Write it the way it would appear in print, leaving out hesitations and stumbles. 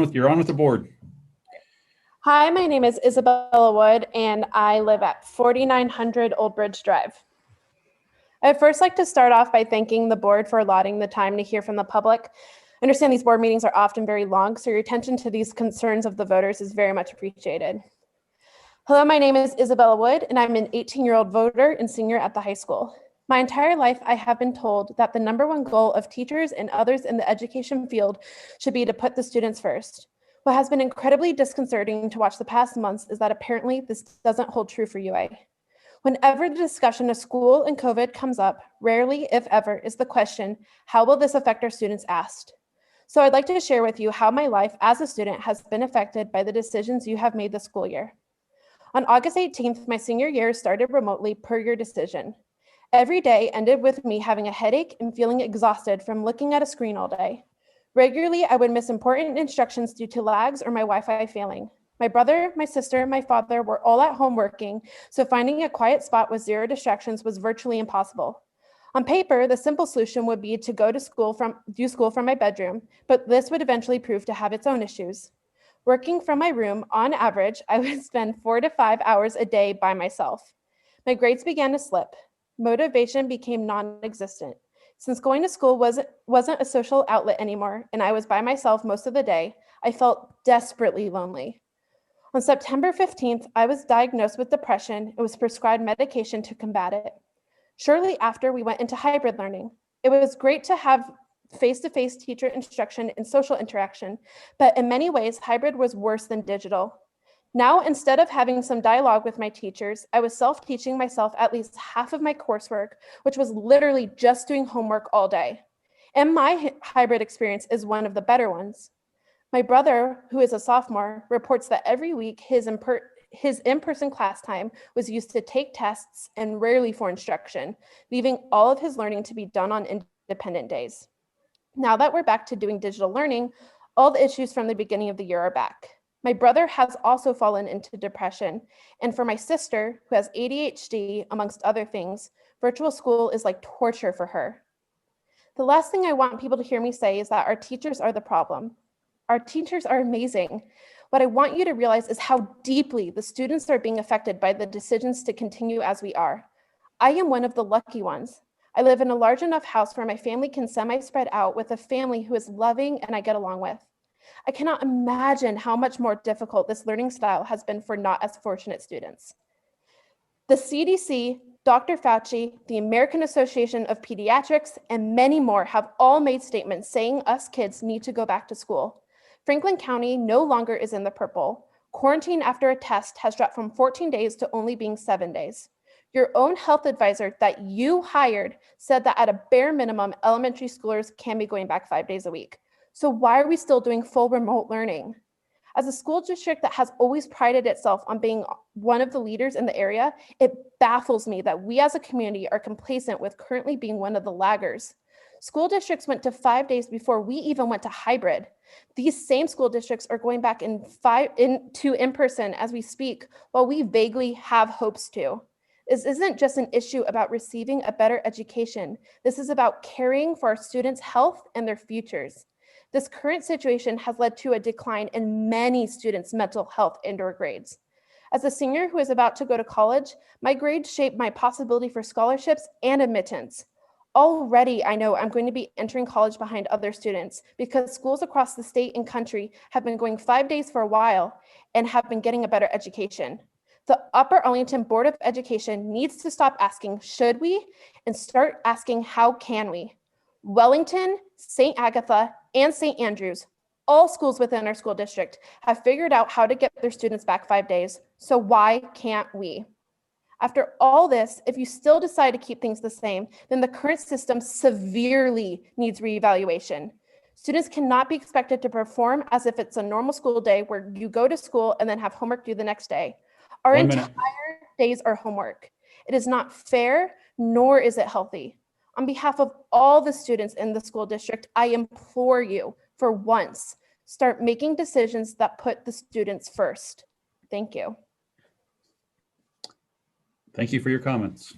you're on with the board. Hi, my name is Isabella Wood, and I live at 4900 Old Bridge Drive. I'd first like to start off by thanking the board for allotting the time to hear from the public. I understand these board meetings are often very long, so your attention to these concerns of the voters is very much appreciated. Hello, my name is Isabella Wood, and I'm an 18-year-old voter and senior at the high school. My entire life, I have been told that the #1 goal of teachers and others in the education field should be to put the students first. What has been incredibly disconcerting to watch the past months is that apparently this doesn't hold true for UA. Whenever the discussion of school and COVID comes up, rarely, if ever, is the question, how will this affect our students asked? So I'd like to share with you how my life as a student has been affected by the decisions you have made this school year. On August 18th, my senior year started remotely per your decision. Every day ended with me having a headache and feeling exhausted from looking at a screen all day. Regularly, I would miss important instructions due to lags or my Wi-Fi failing. My brother, my sister, and my father were all at home working, so finding a quiet spot with zero distractions was virtually impossible. On paper, the simple solution would be to do school from my bedroom, but this would eventually prove to have its own issues. Working from my room, on average, I would spend 4 to 5 hours a day by myself. My grades began to slip. Motivation became non-existent. Since going to school wasn't a social outlet anymore, and I was by myself most of the day, I felt desperately lonely. On September 15th, I was diagnosed with depression and was prescribed medication to combat it. Shortly after, we went into hybrid learning. It was great to have face-to-face teacher instruction and social interaction, but in many ways, hybrid was worse than digital. Now, instead of having some dialogue with my teachers, I was self-teaching myself at least half of my coursework, which was literally just doing homework all day. And my hybrid experience is one of the better ones. My brother, who is a sophomore, reports that every week his in-person class time was used to take tests and rarely for instruction, leaving all of his learning to be done on independent days. Now that we're back to doing digital learning, all the issues from the beginning of the year are back. My brother has also fallen into depression, and for my sister, who has ADHD, amongst other things, virtual school is like torture for her. The last thing I want people to hear me say is that our teachers are the problem. Our teachers are amazing. What I want you to realize is how deeply the students are being affected by the decisions to continue as we are. I am one of the lucky ones. I live in a large enough house where my family can semi-spread out with a family who is loving and I get along with. I cannot imagine how much more difficult this learning style has been for not as fortunate students. The CDC, Dr. Fauci, the American Association of Pediatrics, and many more have all made statements saying us kids need to go back to school. Franklin County no longer is in the purple. Quarantine after a test has dropped from 14 days to only being 7 days. Your own health advisor that you hired said that at a bare minimum, elementary schoolers can be going back 5 days a week. So why are we still doing full remote learning? As a school district that has always prided itself on being one of the leaders in the area, it baffles me that we as a community are complacent with currently being one of the laggers. School districts went to 5 days before we even went to hybrid. These same school districts are going back to in-person as we speak, while we vaguely have hopes to. This isn't just an issue about receiving a better education. This is about caring for our students' health and their futures. This current situation has led to a decline in many students' mental health and/or grades. As a senior who is about to go to college, my grades shape my possibility for scholarships and admittance. Already, I know I'm going to be entering college behind other students because schools across the state and country have been going 5 days for a while and have been getting a better education. The Upper Arlington Board of Education needs to stop asking, should we, and start asking, how can we? Wellington, St. Agatha, and St. Andrews, all schools within our school district, have figured out how to get their students back 5 days, so why can't we? After all this, if you still decide to keep things the same, then the current system severely needs reevaluation. Students cannot be expected to perform as if it's a normal school day where you go to school and then have homework due the next day. Our entire days are homework. It is not fair, nor is it healthy. On behalf of all the students in the school district, I implore you, for once, start making decisions that put the students first. Thank you. Thank you for your comments.